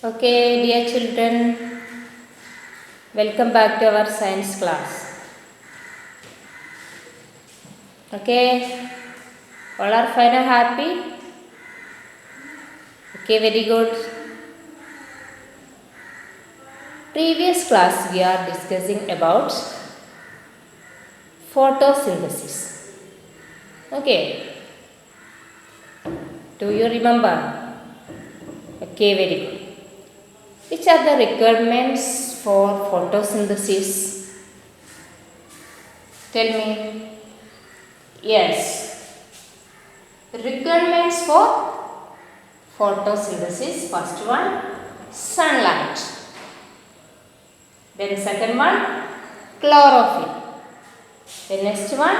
Okay, dear children, welcome back to our science class. Okay, all are fine and happy? Okay, very good. Previous class we are discussing about photosynthesis. Okay, do you remember? Okay, very good. Which are the requirements for photosynthesis? Tell me. Yes. Requirements for photosynthesis. First one, sunlight. Then second one, chlorophyll. The next one,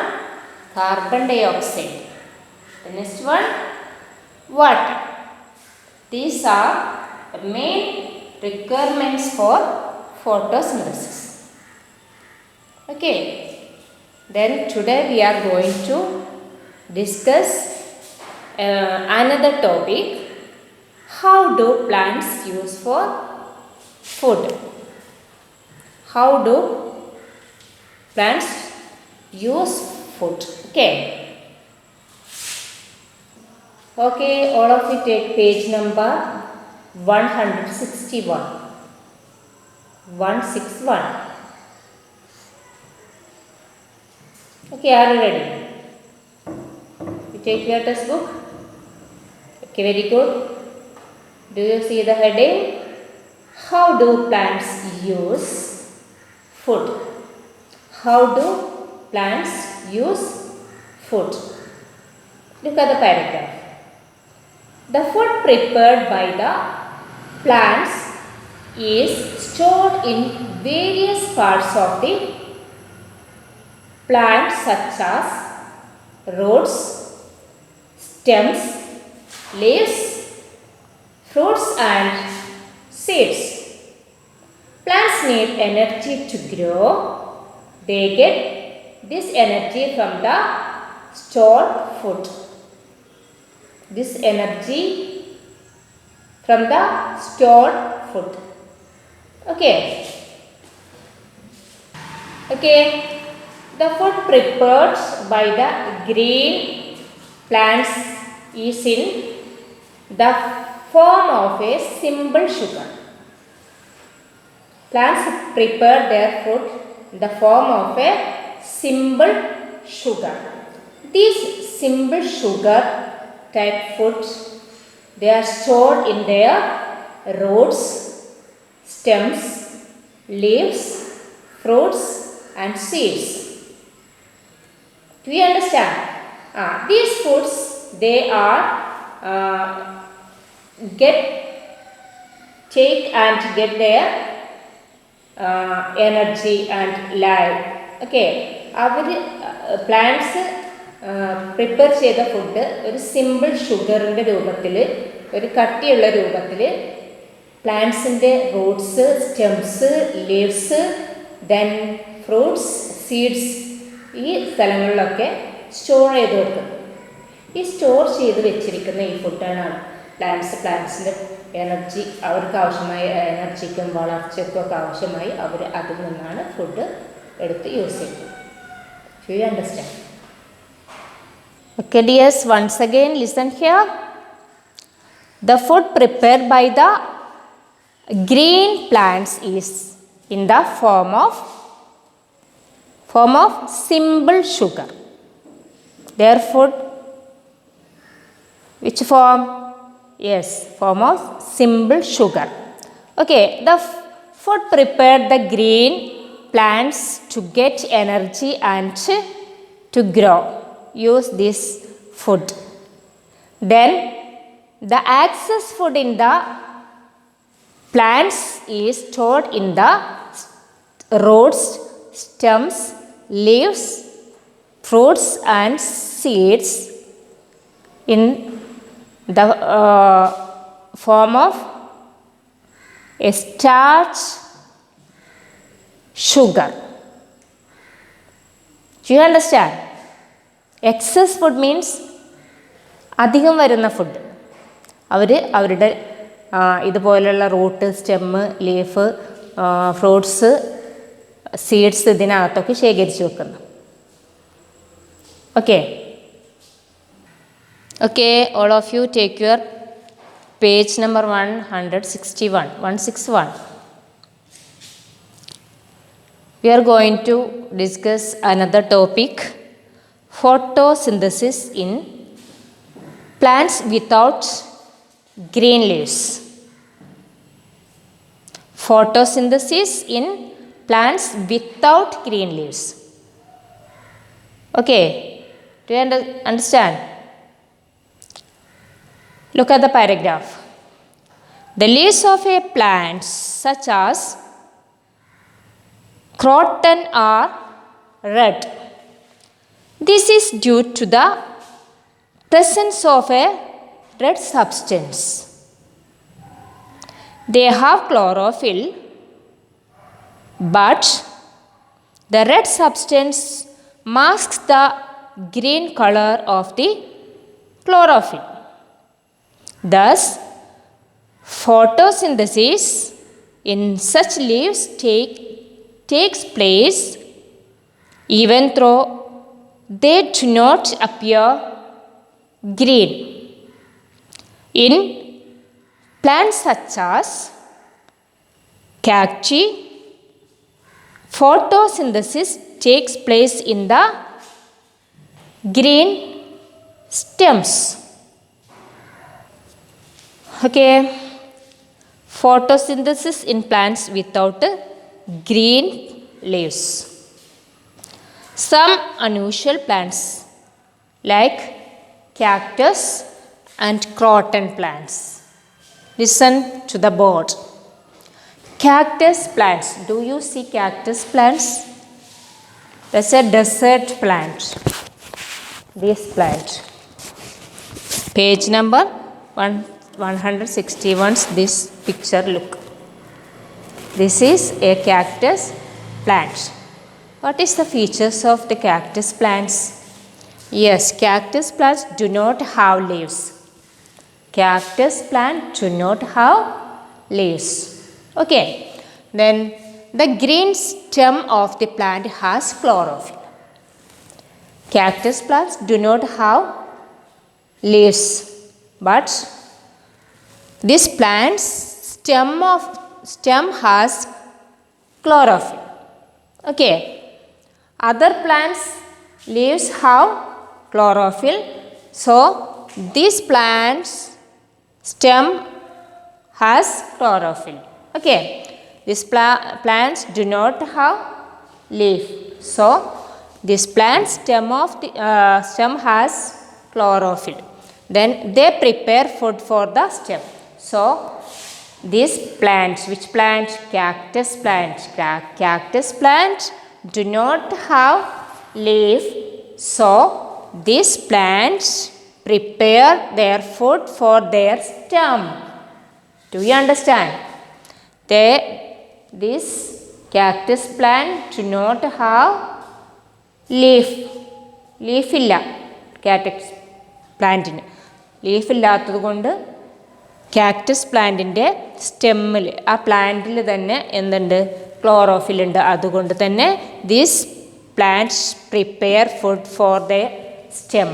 carbon dioxide. The next one, water. These are the main requirements for photosynthesis. Okay. Then today we are going to discuss another topic. How do plants use for food? How do plants use food? Okay. Okay, all of you take page number 161. 161. Okay, are you ready? You take your textbook. Okay, very good. Do you see the heading? How do plants use food? How do plants use food? Look at the paragraph. The food prepared by the plants is stored in various parts of the plant such as roots, stems, leaves, fruits and seeds. Plants need energy to grow. They get this energy from the stored food. This energy from the stored food. Okay. Okay. The food prepared by the green plants is in the form of a simple sugar. Plants prepare their food in the form of a simple sugar. These simple sugar type foods, they are stored in their roots, stems, leaves, fruits and seeds. Do you understand? These foods, they are take and get their energy and life. Okay, plants prepare ചെയ്ത food ഒരു simple ഷുഗറിൻ്റെ രൂപത്തിൽ, ഒരു കട്ടിയുള്ള രൂപത്തിൽ പ്ലാന്റ്സിൻ്റെ roots, stems, leaves, then fruits, seeds, ഈ സ്ഥലങ്ങളിലൊക്കെ സ്റ്റോർ ചെയ്ത് വെക്കും. ഈ സ്റ്റോർ ചെയ്ത് വെച്ചിരിക്കുന്ന ഈ ഫുഡാണ് പ്ലാന്റ്സിൻ്റെ എനർജി, അവർക്ക് ആവശ്യമായ എനർജിക്കും വളർച്ചയ്ക്കും ഒക്കെ ആവശ്യമായി അവർ അതിൽ നിന്നാണ് ഫുഡ് എടുത്ത് യൂസ് ചെയ്യുന്നത്. Do you understand? Okay, dears, once again listen here. The food prepared by the green plants is in the form of simple sugar. Their food, which form? Yes, form of simple sugar. Okay, the food prepared the green plants to get energy and to grow. Use this food. Then the excess food in the plants is stored in the roots, stems, leaves, fruits and seeds in the form of a starch sugar. Do you understand? Excess food means അധികം വരുന്ന food. അവരുടെ ഇതുപോലുള്ള root, stem, leaf, fruits, seeds ഇതിനകത്തൊക്കെ ശേഖരിച്ച് വെക്കുന്നു. Okay okay, all of you take your page number 161. We are going to discuss another topic, photosynthesis in plants without green leaves. Photosynthesis in plants without green leaves. Okay, do you understand? Look at the paragraph. The leaves of a plant such as croton are red. This is due to the presence of a red substance. They have chlorophyll, but the red substance masks the green color of the chlorophyll. Thus, photosynthesis in such leaves takes place even though they do not appear green. In plants such as cacti, photosynthesis takes place in the green stems. Okay, photosynthesis in plants without green leaves. Some unusual plants like cactus and croton plants. Listen to the board. Cactus plants. Do you see cactus plants? That's a desert plant. This plant. Page number 161. This picture look. This is a cactus plant. What is the features of the cactus plants? Yes, cactus plants do not have leaves. Cactus plant do not have leaves. Okay, then the green stem of the plant has chlorophyll. Cactus plants do not have leaves, but this plant's stem has chlorophyll. Okay, other plants leaves have chlorophyll, so this plant's stem has chlorophyll. Okay, these plants do not have leaf, so this plant stem has chlorophyll. Then they prepare food for the stem. So this plant, which plant? Cactus plant. Cactus plant do not have leaf, so these plants prepare their food for their stem. Do you understand? This cactus plant do not have leaf. Leaf illa cactus പ്ലാന്റിന്. Leaf ഇല്ലാത്തത് കൊണ്ട് cactus പ്ലാന്റിൻ്റെ സ്റ്റെമ്മിൽ, ആ പ്ലാന്റിൽ തന്നെ എന്തുണ്ട്? Chlorophyll ഉണ്ട്. അതുകൊണ്ട് തന്നെ these plants prepare food for the stem.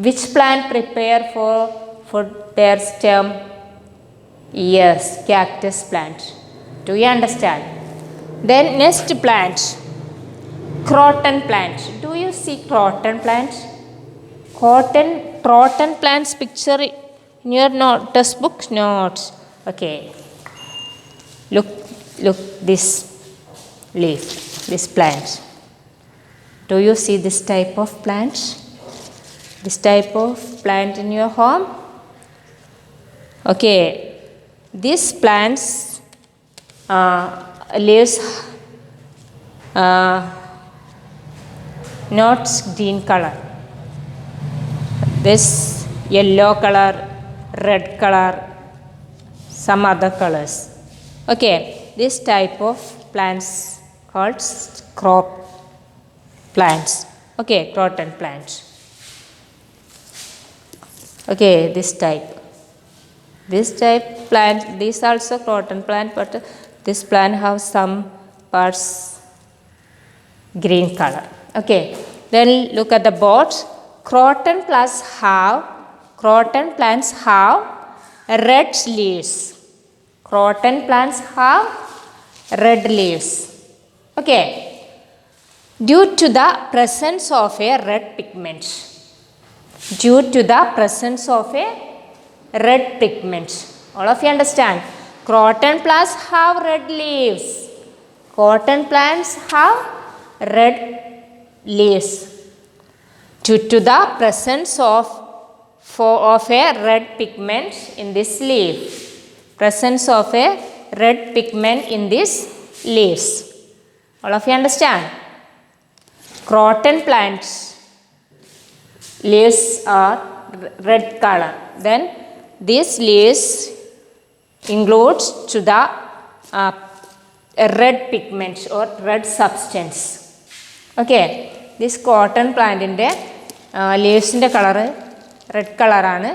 Which plant prepare for food their stem? Yes, cactus plant. Do you understand? Then next plant, croton plant. Do you see croton plant? Croton plants picture in your textbook notes. Okay, look this leaf, this plant. Do you see this type of plant? This type of plant in your home? Okay, these plants leaves not green color. This yellow color, red color, some other colors. Okay, this type of plants called crop plants. Okay, croton plants. Okay, this type. This type plant, this also croton plant, but this plant have some parts green color. Okay, then look at the board. Croton plants have red leaves. Croton plants have red leaves. Okay, due to the presence of a red pigment. Due to the presence of a red pigment. All of you understand? Croton plants have red leaves. Croton plants have red leaves. Due to the presence of a red pigment in this leaf. Presence of a red pigment in these leaves. All of you understand? Croton plants leaves are red color. Then these leaves includes to the red pigment or red substance. Okay, this cotton plant in the leaves in the color red color ആണ്.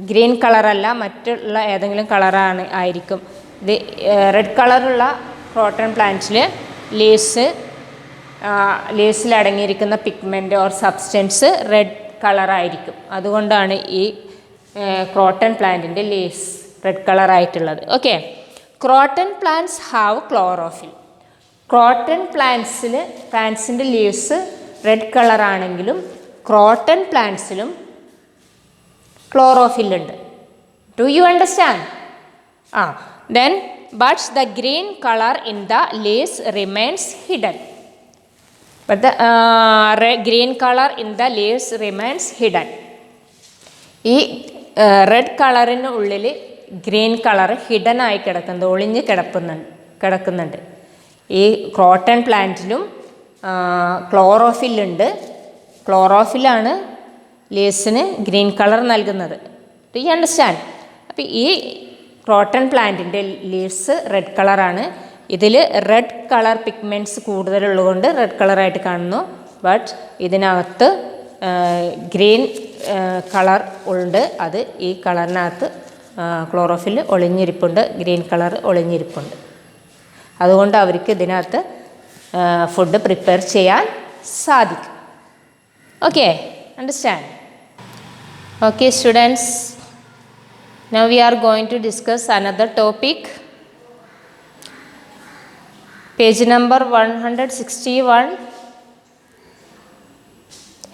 Green കളറല്ല, മറ്റുള്ള ഏതെങ്കിലും കളറാണ് ആയിരിക്കും. ഇത് red കളറുള്ള cotton പ്ലാന്റ്സിൽ ലീവ്സിൽ അടങ്ങിയിരിക്കുന്ന പിഗ്മെൻറ്റ് ഓർ സബ്സ്റ്റൻസ് റെഡ് കളറായിരിക്കും. അതുകൊണ്ടാണ് ഈ ക്രോട്ടൺ പ്ലാന്റിൻ്റെ ലീവ്സ് റെഡ് കളറായിട്ടുള്ളത്. Okay, croton plants have chlorophyll. Croton പ്ലാന്റ്സിൻ്റെ ലീവ്സ് റെഡ് കളറാണെങ്കിലും ക്രോട്ടൺ പ്ലാന്റ്സിലും ക്ലോറോഫിൽ ഉണ്ട്. Do you understand? then but the green color in the leaves remains hidden. But the green color in the leaves remains hidden. ഈ red കളറിന് ഉള്ളിൽ green colour hidden ആയി കിടക്കുന്നത്, ഒളിഞ്ഞ് കിടക്കുന്നുണ്ട്. ഈ ക്രോട്ടൺ പ്ലാന്റിലും ക്ലോറോഫില്ലുണ്ട്. ക്ലോറോഫിലാണ് ലീവ്സിന് ഗ്രീൻ കളർ നൽകുന്നത്. Do you understand? അപ്പോൾ ഈ ക്രോട്ടൺ പ്ലാന്റിൻ്റെ ലീവ്സ് റെഡ് കളറാണ്. ഇതിൽ റെഡ് കളർ പിഗ്മെൻറ്റ്സ് കൂടുതലുള്ളതുകൊണ്ട് റെഡ് കളറായിട്ട് കാണുന്നു. ബട്ട് ഇതിനകത്ത് ഗ്രീൻ കളർ ഉണ്ട്. അത് ഈ കളറിനകത്ത് ക്ലോറോഫിൽ ഒളിഞ്ഞിരിപ്പുണ്ട്, ഗ്രീൻ കളർ ഒളിഞ്ഞിരിപ്പുണ്ട്. അതുകൊണ്ട് അവർക്ക് ഇതിനകത്ത് ഫുഡ് പ്രിപ്പയർ ചെയ്യാൻ സാധിക്കും. Okay, understand? Okay students, now we are going to discuss another topic. Page number 161,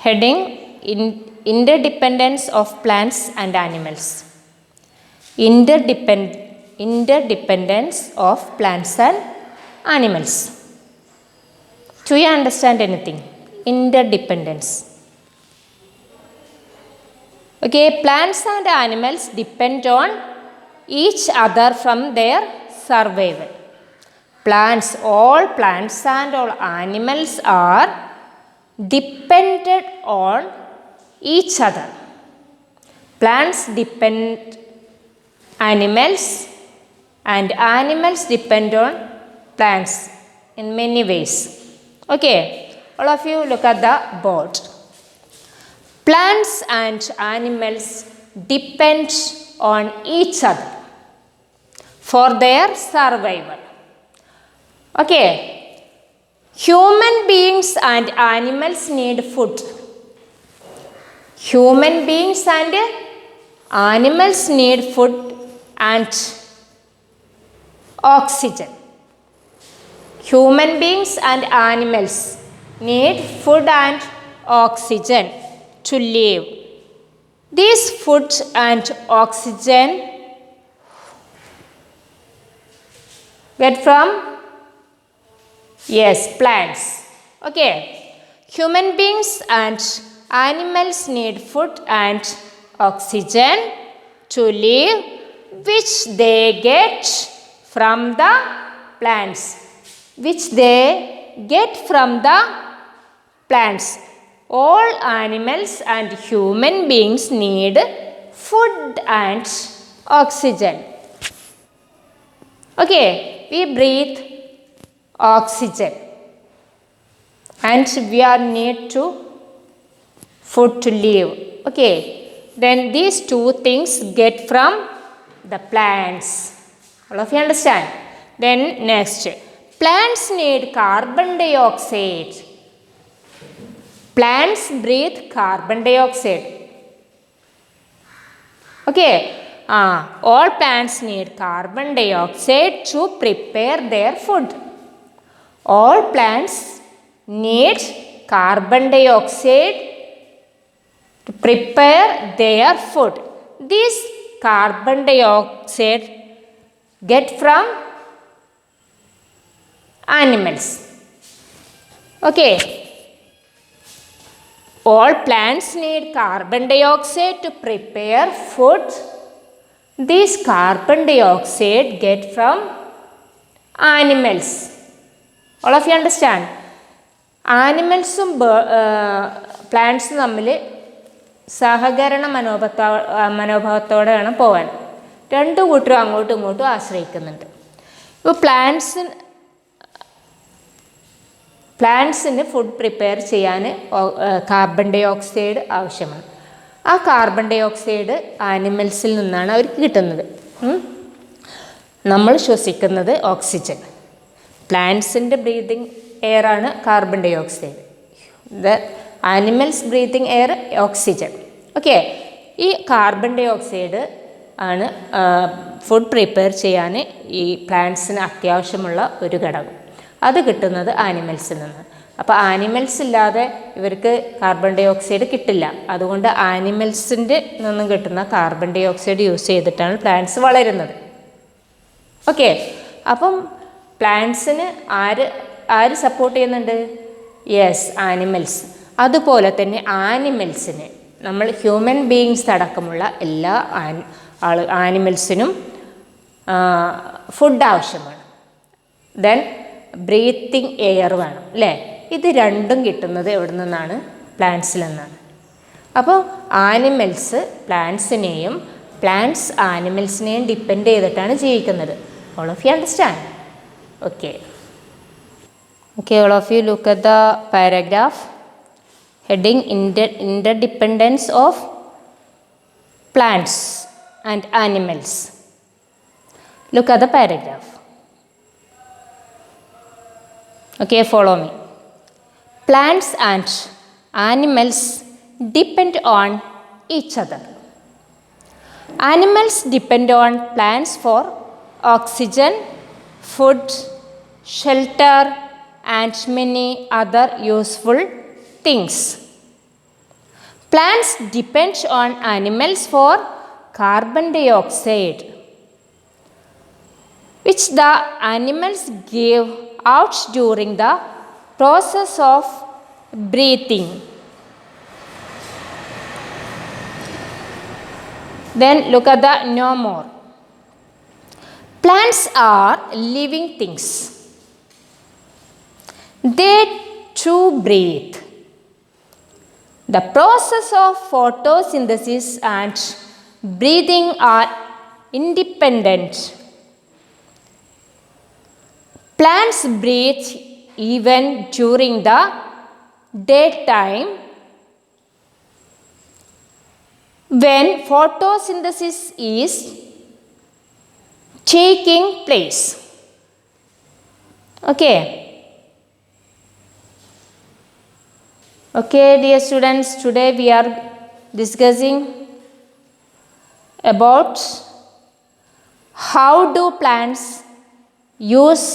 heading interdependence of plants and animals. Interdependence of plants and animals. Do you understand anything? Interdependence. Okay, plants and animals depend on each other from their survival. All plants and all animals are dependent on each other. Plants depend animals and animals depend on plants in many ways. Okay, all of you look at the board. Plants and animals depend on each other for their survival. Okay, human beings and animals need food. Human beings and animals need food and oxygen. Human beings and animals need food and oxygen to live. These food and oxygen get from plants. Okay, human beings and animals need food and oxygen to live, which they get from the plants. Which they get from the plants. All animals and human beings need food and oxygen. Okay, we breathe oxygen and we are need to food to live. Okay, then these two things get from the plants. All of you understand? Then next, plants need carbon dioxide. Plants breathe carbon dioxide. Okay. All plants need carbon dioxide to prepare their food. All plants need carbon dioxide to prepare their food. This carbon dioxide get from animals. Okay. All plants need carbon dioxide to prepare food. This carbon dioxide get from animals. All of you understand? Animalsum പ്ലാന്റ്സും തമ്മിൽ സഹകരണ മനോഭാവത്തോടെ വേണം പോകാൻ. രണ്ടു കൂട്ടരും അങ്ങോട്ടും ഇങ്ങോട്ടും ആശ്രയിക്കുന്നുണ്ട്. ഇപ്പോൾ പ്ലാന്റ്സിന് food prepare ചെയ്യാൻ കാർബൺ ഡൈ ഓക്സൈഡ് ആവശ്യമാണ്. ആ കാർബൺ ഡൈ ഓക്സൈഡ് ആനിമൽസിൽ നിന്നാണ് അവർക്ക് കിട്ടുന്നത്. നമ്മൾ ശ്വസിക്കുന്നത് ഓക്സിജൻ. പ്ലാന്റ്സിൻ്റെ ബ്രീതിങ് എയറാണ് carbon dioxide. The animals breathing air oxygen. Okay. ഈ കാർബൺ ഡൈ ഓക്സൈഡ് ആണ് ഫുഡ് പ്രിപ്പയർ ചെയ്യാൻ ഈ പ്ലാന്റ്സിന് അത്യാവശ്യമുള്ള ഒരു ഘടകം. അത് കിട്ടുന്നത് ആനിമൽസിൽ നിന്ന്. അപ്പോൾ ആനിമൽസ് ഇല്ലാതെ ഇവർക്ക് കാർബൺ ഡൈ ഓക്സൈഡ് കിട്ടില്ല. അതുകൊണ്ട് ആനിമൽസിൻ്റെ നിന്നും കിട്ടുന്ന കാർബൺ ഡൈ ഓക്സൈഡ് യൂസ് ചെയ്തിട്ടാണ് പ്ലാന്റ്സ് വളരുന്നത്. ഓക്കെ. അപ്പം പ്ലാന്റ്സിന് ആര് സപ്പോർട്ട് ചെയ്യുന്നുണ്ട്? Yes, animals. അതുപോലെ തന്നെ ആനിമൽസിന്, നമ്മൾ ഹ്യൂമൻ ബീയിങ്സ് അടക്കമുള്ള എല്ലാ ആനിമൽസിനും ഫുഡ് ആവശ്യമാണ്. ദെൻ ബ്രീത്തിങ് എയർ വേണം, അല്ലേ? ഇത് രണ്ടും കിട്ടുന്നത് എവിടെ നിന്നാണ്? പ്ലാന്റ്സിൽ നിന്നാണ്. അപ്പോൾ ആനിമൽസ് പ്ലാന്റ്സിനെയും പ്ലാന്റ്സ് ആനിമൽസിനെയും ഡിപ്പെൻഡ് ചെയ്തിട്ടാണ് ജീവിക്കുന്നത്. All of you understand? Okay. Okay, all of you look at the paragraph heading interdependence of plants and animals. Look at the paragraph. Okay, follow me. Plants and animals depend on each other. Animals depend on plants for oxygen, food, shelter, and many other useful things. Plants depend on animals for carbon dioxide, which the animals give out during the process of breathing. Then look at the no more. Plants are living things. They too breathe. The process of photosynthesis and breathing are independent. Plants breathe even during the daytime when photosynthesis is taking place. Okay. Okay, dear students, today we are discussing about how do plants use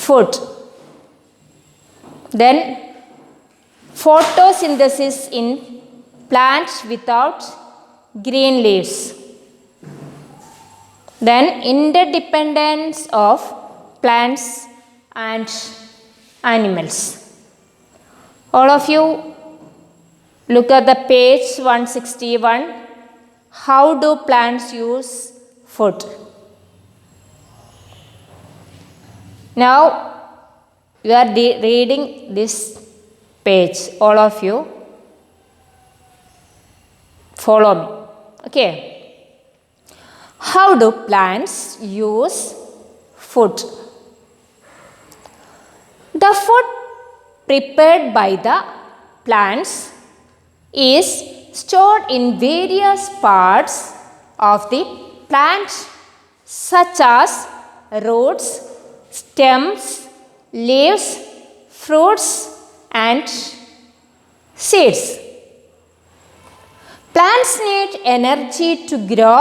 food. Then photosynthesis in plants without green leaves. Then interdependence of plants and animals. All of you look at the page 161. How do plants use food? Now you are reading this page. All of you follow me. Okay. How do plants use food? The food prepared by the plants is stored in various parts of the plant such as roots, stems, leaves, fruits and seeds. Plants need energy to grow.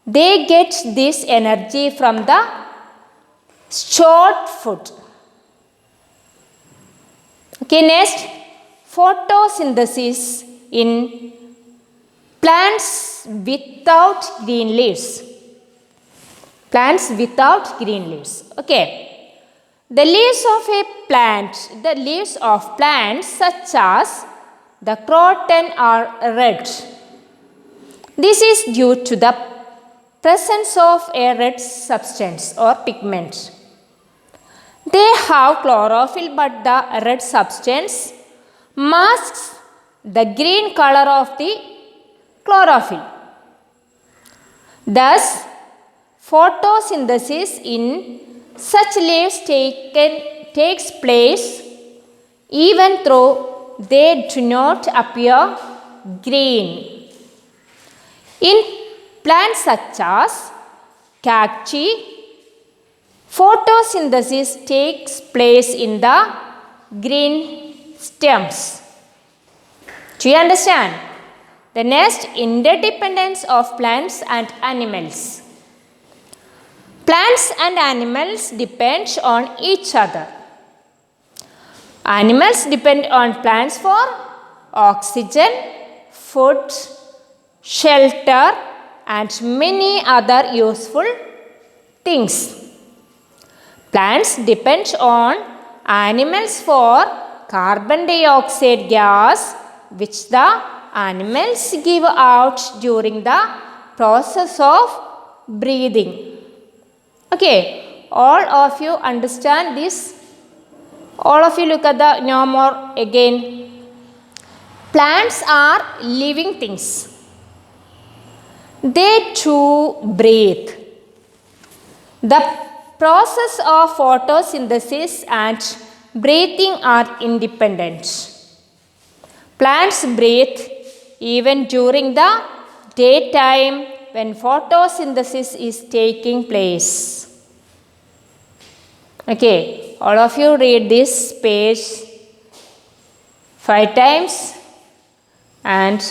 They get this energy from the stored food. Okay, next, photosynthesis in plants without green leaves. Plants without green leaves. Okay. The leaves of plants such as the croton are red. This is due to the presence of a red substance or pigment. They have chlorophyll, but the red substance masks the green color of the chlorophyll. Thus, photosynthesis in such leaves takes place even though they do not appear green. In plants such as cacti, photosynthesis takes place in the green stems. Do you understand? The next, interdependence of plants and animals. Plants and animals depend on each other. Animals depend on plants for oxygen, food, shelter and many other useful things. Plants depend on animals for carbon dioxide gas which the animals give out during the process of breathing. Okay, all of you understand this? All of you look at the no more again. Plants are living things. They too breathe. The process of photosynthesis and breathing are independent. Plants breathe even during the daytime when photosynthesis is taking place. Okay, all of you read this page 5 times, and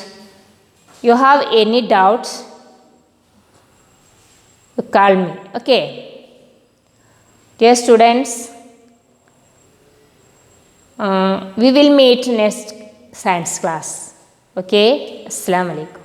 you have any doubts, you call me. Okay. Dear students, we will meet next science class. Okay. Assalamu alaikum.